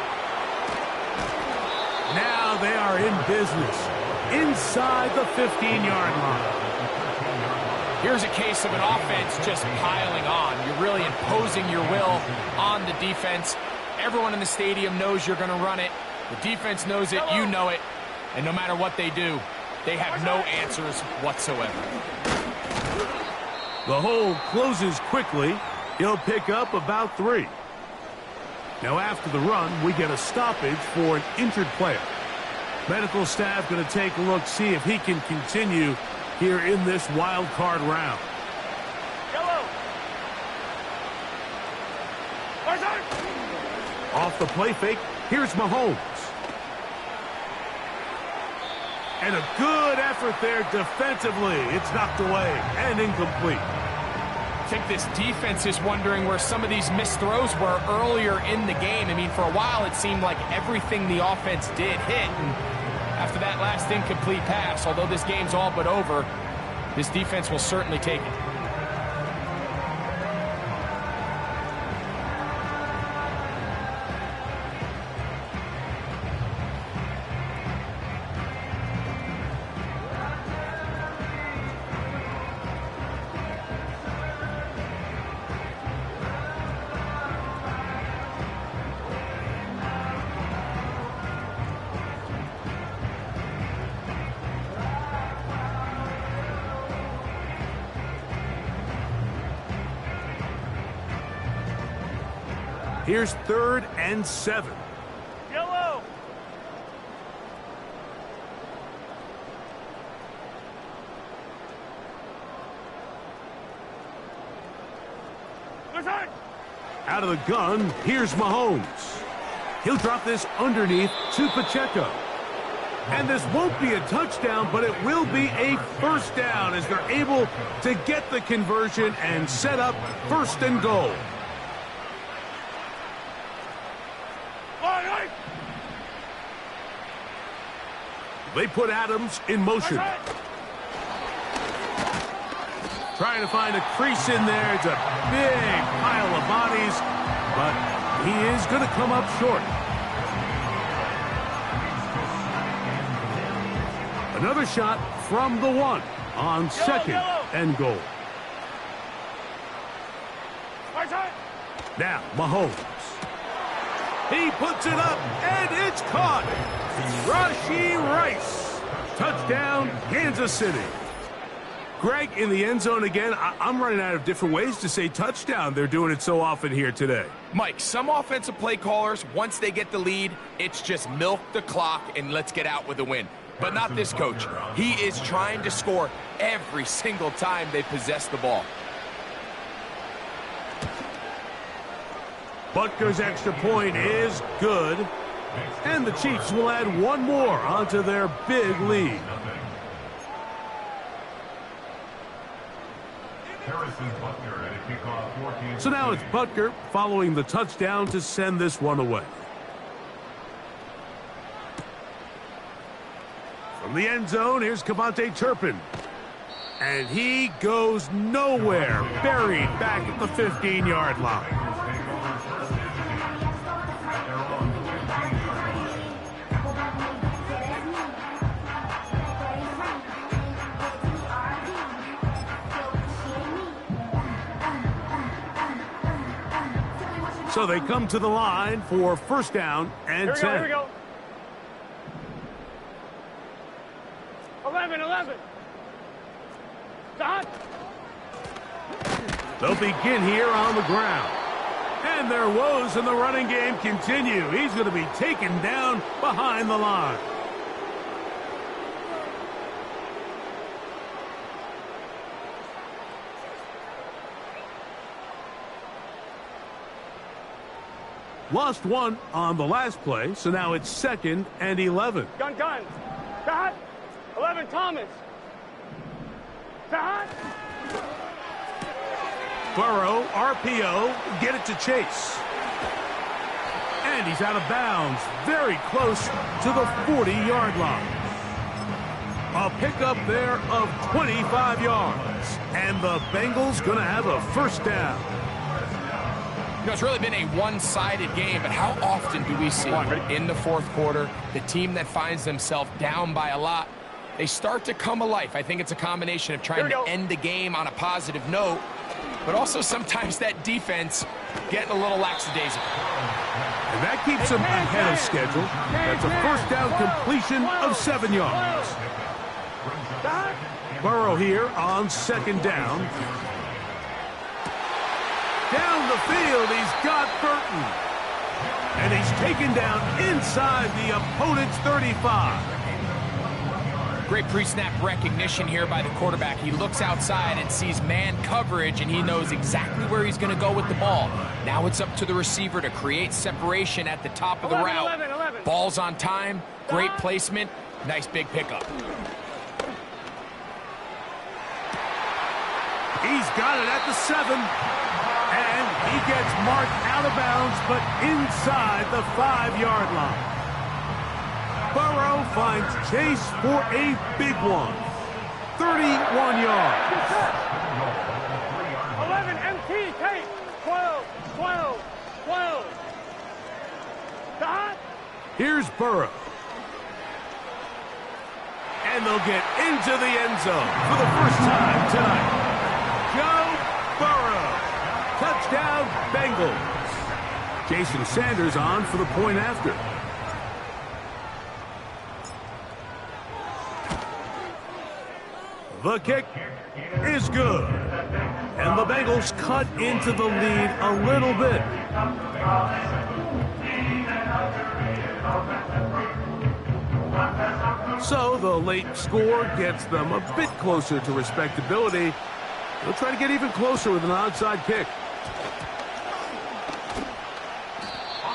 Now they are in business inside the 15-yard line. Here's a case of an offense just piling on. You're really imposing your will on the defense. Everyone in the stadium knows you're going to run it. The defense knows it, you know it. And no matter what they do, they have no answers whatsoever. The hole closes quickly. He'll pick up about 3. Now after the run, we get a stoppage for an injured player. Medical staff going to take a look, see if he can continue here in this wild card round. Yellow. Off the play fake, here's Mahomes. And a good effort there defensively. It's knocked away and incomplete. I think this defense is wondering where some of these missed throws were earlier in the game. I mean, for a while it seemed like everything the offense did hit. And after that last incomplete pass, although this game's all but over, this defense will certainly take it. Here's 3rd and 7. Yellow. Out of the gun, here's Mahomes. He'll drop this underneath to Pacheco. And this won't be a touchdown, but it will be a first down as they're able to get the conversion and set up 1st and goal. They put Adams in motion. Trying to find a crease in there. It's a big pile of bodies, but he is going to come up short. Another shot from the 1 on 2nd and goal. Now, Mahomes. He puts it up, and it's caught. Rashee Rice. Touchdown, Kansas City. Greg, in the end zone again. I'm running out of different ways to say touchdown. They're doing it so often here today. Mike, some offensive play callers, once they get the lead, it's just milk the clock and let's get out with a win. But not this coach. He is trying to score every single time they possess the ball. Butker's extra point is good. And the Chiefs will add 1 more onto their big lead. So now it's Butker following the touchdown to send this one away. From the end zone, here's Kavontae Turpin. And he goes nowhere, buried back at the 15-yard line. So they come to the line for 1st down and 10. Here we go. 11. Stop. They'll begin here on the ground. And their woes in the running game continue. He's going to be taken down behind the line. Lost 1 on the last play, so now it's 2nd and 11. Gun. Stop. 11, Thomas. Stop. Burrow, RPO, get it to Chase. And he's out of bounds, very close to the 40-yard line. A pickup there of 25 yards. And the Bengals going to have a 1st down. You know, it's really been a one-sided game, but how often do we see in the 4th quarter the team that finds themselves down by a lot they start to come alive. I think it's a combination of trying to end the game on a positive note, but also sometimes that defense getting a little lackadaisical. And that keeps them ahead of schedule. That's a first down completion of 7 yards. Burrow here on second down. Down the field, he's got Burton. And he's taken down inside the opponent's 35. Great pre-snap recognition here by the quarterback. He looks outside and sees man coverage, and he knows exactly where he's going to go with the ball. Now it's up to the receiver to create separation at the top of the route. Ball's on time, great placement, nice big pickup. He's got it at the 7. And he gets marked out of bounds, but inside the 5-yard line. Burrow finds Chase for a big one. 31 yards. 11 MT, Kate. 12, 12, 12. Dot. Here's Burrow. And they'll get into the end zone for the first time tonight. Joe Burrow. Touchdown, Bengals. Jason Sanders on for the point after. The kick is good. And the Bengals cut into the lead a little bit. So the late score gets them a bit closer to respectability. They'll try to get even closer with an onside kick.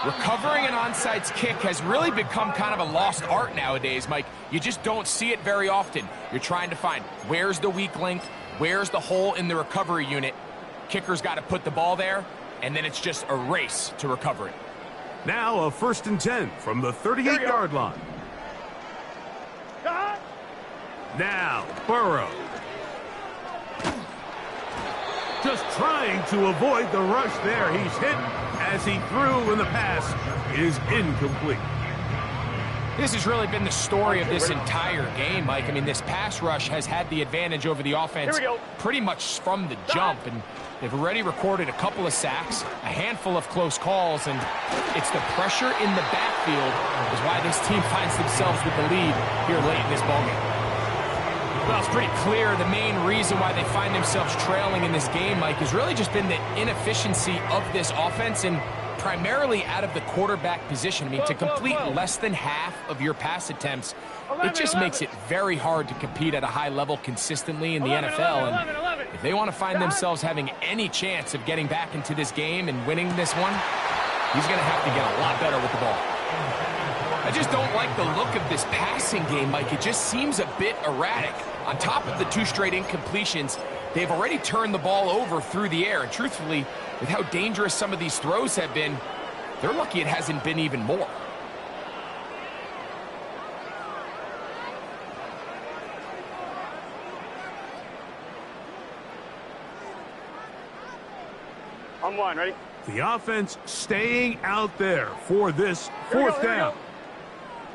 Recovering an onside kick has really become kind of a lost art nowadays, Mike. You just don't see it very often. You're trying to find where's the weak link, where's the hole in the recovery unit. Kicker's got to put the ball there, and then it's just a race to recover it. Now a 1st and 10 from the 38-yard line. Now Burrow. Just trying to avoid the rush there. He's hit as he threw, and the pass is incomplete. This has really been the story of this entire game, Mike. I mean, this pass rush has had the advantage over the offense pretty much from the jump, and they've already recorded a couple of sacks, a handful of close calls, and it's the pressure in the backfield is why this team finds themselves with the lead here late in this ballgame. Well, it's pretty clear the main reason why they find themselves trailing in this game, Mike, has really just been the inefficiency of this offense and primarily out of the quarterback position. I mean, to complete less than half of your pass attempts, it just makes it very hard to compete at a high level consistently in the NFL. And if they want to find themselves having any chance of getting back into this game and winning this one, he's going to have to get a lot better with the ball. I just don't like the look of this passing game, Mike. It just seems a bit erratic. On top of the 2 straight incompletions, they've already turned the ball over through the air. And truthfully, with how dangerous some of these throws have been, they're lucky it hasn't been even more. On 1, ready? The offense staying out there for this 4th down.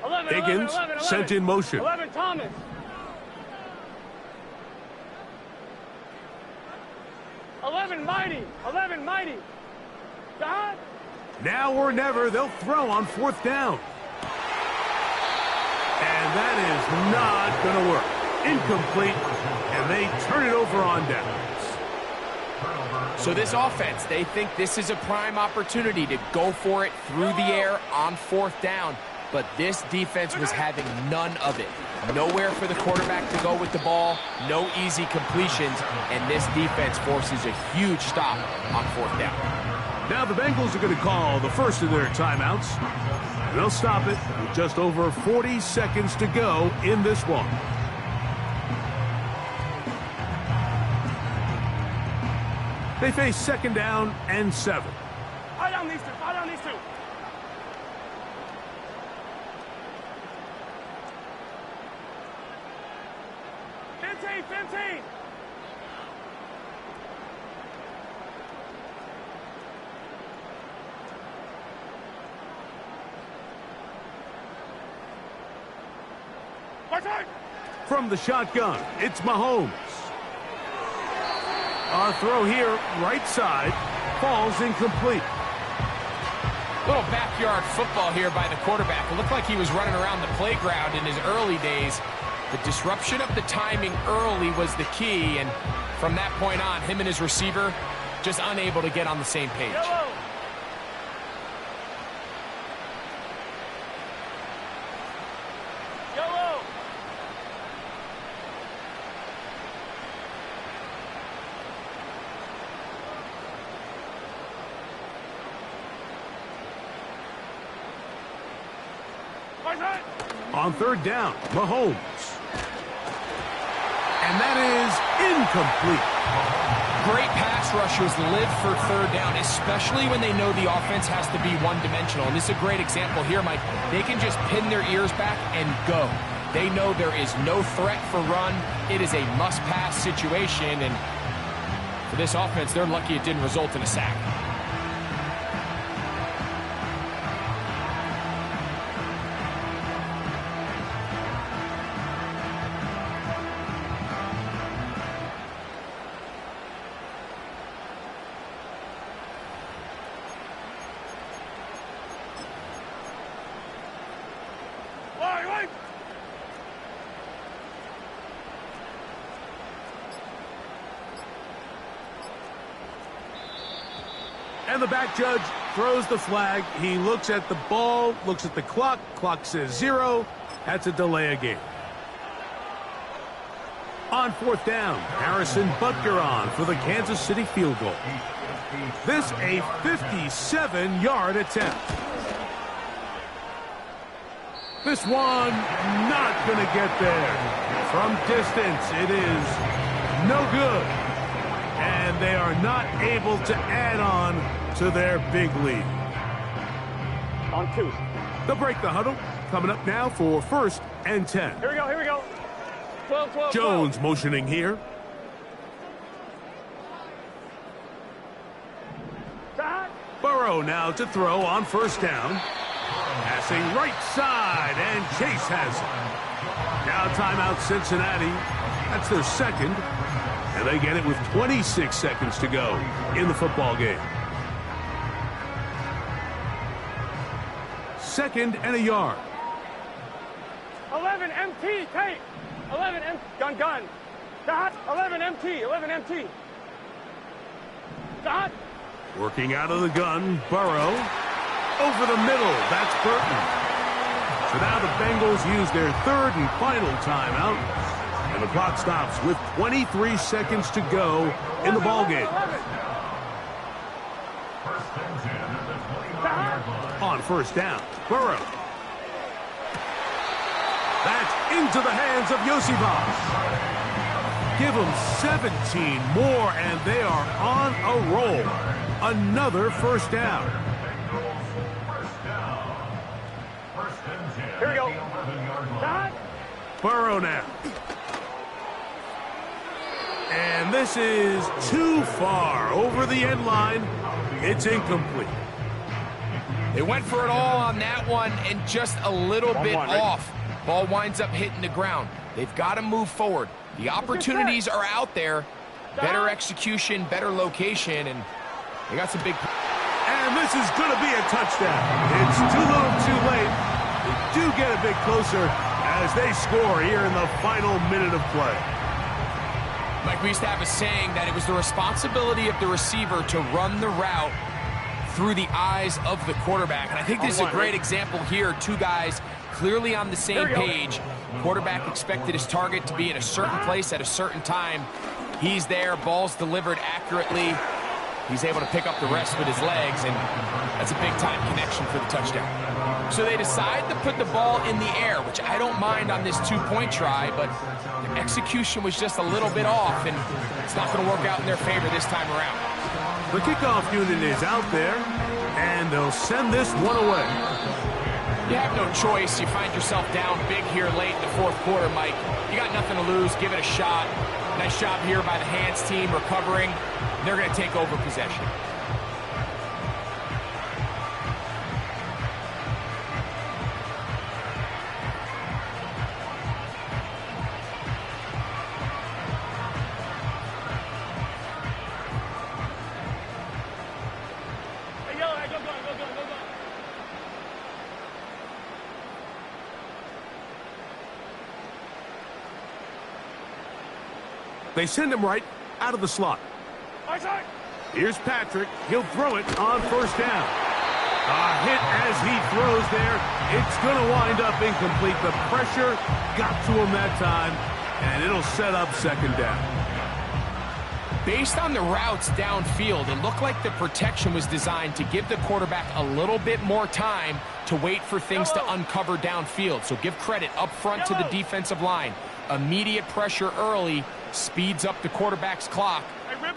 11, Higgins 11, sent in motion. 11, Thomas. 11, Mighty. 11, Mighty. God. Now or never, they'll throw on 4th down. And that is not going to work. Incomplete, and they turn it over on downs. So this offense, they think this is a prime opportunity to go for it through the air on 4th down. But this defense was having none of it. Nowhere for the quarterback to go with the ball, no easy completions, and this defense forces a huge stop on 4th down. Now the Bengals are going to call the first of their timeouts. And they'll stop it with just over 40 seconds to go in this one. They face 2nd down and 7. Fire down these 2. Fire down these 2. From the shotgun, it's Mahomes. A throw here, right side, falls incomplete. Little backyard football here by the quarterback. It looked like he was running around the playground in his early days. The disruption of the timing early was the key, and from that point on, him and his receiver just unable to get on the same page. Yellow. Yellow. On third down, Mahomes. And that is incomplete. Great pass rushers live for third down, especially when they know the offense has to be one-dimensional. And this is a great example here, Mike. They can just pin their ears back and go. They know there is no threat for run. It is a must-pass situation. And for this offense, they're lucky it didn't result in a sack. And the back judge throws the flag. He looks at the ball, looks at the clock. Clock says 0. That's a delay of game. On fourth down, Harrison Butker on for the Kansas City field goal. This a 57-yard attempt. This one not going to get there. From distance, it is no good. And they are not able to add on to their big lead. On 2. They'll break the huddle. Coming up now for 1st and 10. Here we go, here we go. 12, 12, Jones 12. motioning here. Burrow now to throw on first down. Passing right side, and Chase has it. Now timeout Cincinnati. That's their second. And they get it with 26 seconds to go in the football game. 2nd and a yard. 11 MT, tape. 11 M, gun. Dot, 11 MT, 11 MT. Dot. Working out of the gun, Burrow. Over the middle, that's Burton. So now the Bengals use their 3rd and final timeout. And the clock stops with 23 seconds to go in the ballgame. On first down, Burrow. That's into the hands of Yosibas. Give them 17 more, and they are on a roll. Another first down. Here we go. Dot. Burrow now. And this is too far over the end line. It's incomplete. They went for it all on that one and just a little bit off. Ball winds up hitting the ground. They've got to move forward. The opportunities are out there. Better execution, better location, and they got some big... And this is going to be a touchdown. It's too little too late. They do get a bit closer as they score here in the final minute of play. Mike, we used to have a saying that it was the responsibility of the receiver to run the route through the eyes of the quarterback. And I think this is a great example here. Two guys clearly on the same page. Quarterback expected his target to be in a certain place at a certain time. He's there, ball's delivered accurately. He's able to pick up the rest with his legs, and that's a big-time connection for the touchdown. So they decide to put the ball in the air, which I don't mind on this two-point try, but the execution was just a little bit off, and it's not going to work out in their favor this time around. The kickoff unit is out there, and they'll send this one away. You have no choice. You find yourself down big here late in the fourth quarter, Mike. You got nothing to lose. Give it a shot. Nice job here by the hands team recovering. They're going to take over possession. They send him right out of the slot. Here's Patrick. He'll throw it on first down. A hit as he throws there. It's going to wind up incomplete. The pressure got to him that time, and it'll set up second down. Based on the routes downfield, it looked like the protection was designed to give the quarterback a little bit more time to wait for things to uncover downfield. So give credit up front to the defensive line. Immediate pressure early speeds up the quarterback's clock.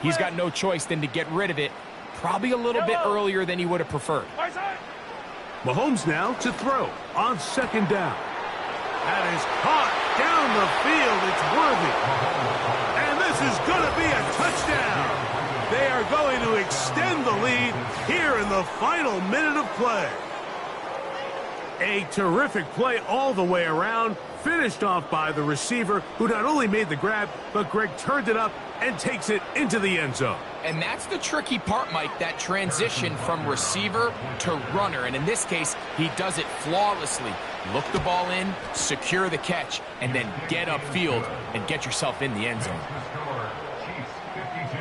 He's got no choice than to get rid of it, probably a little bit earlier than he would have preferred. Mahomes now to throw on second down. That is caught down the field. It's worthy. And this is going to be a touchdown. They are going to extend the lead here in the final minute of play. A terrific play all the way around, finished off by the receiver, who not only made the grab, but Greg turned it up and takes it into the end zone. And that's the tricky part, Mike, that transition from receiver to runner. And in this case, he does it flawlessly. Look the ball in, secure the catch, and then get upfield and get yourself in the end zone. Chiefs 52,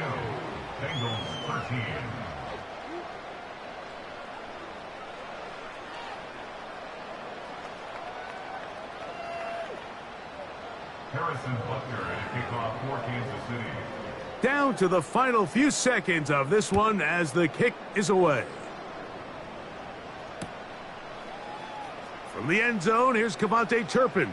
Bengals 13. Harrison Butker at kickoff for Kansas City. Down to the final few seconds of this one as the kick is away. From the end zone, here's Cavante Turpin.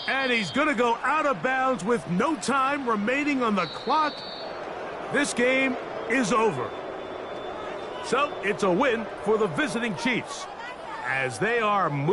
And he's going to go out of bounds with no time remaining on the clock. This game is over. So it's a win for the visiting Chiefs as they are moving.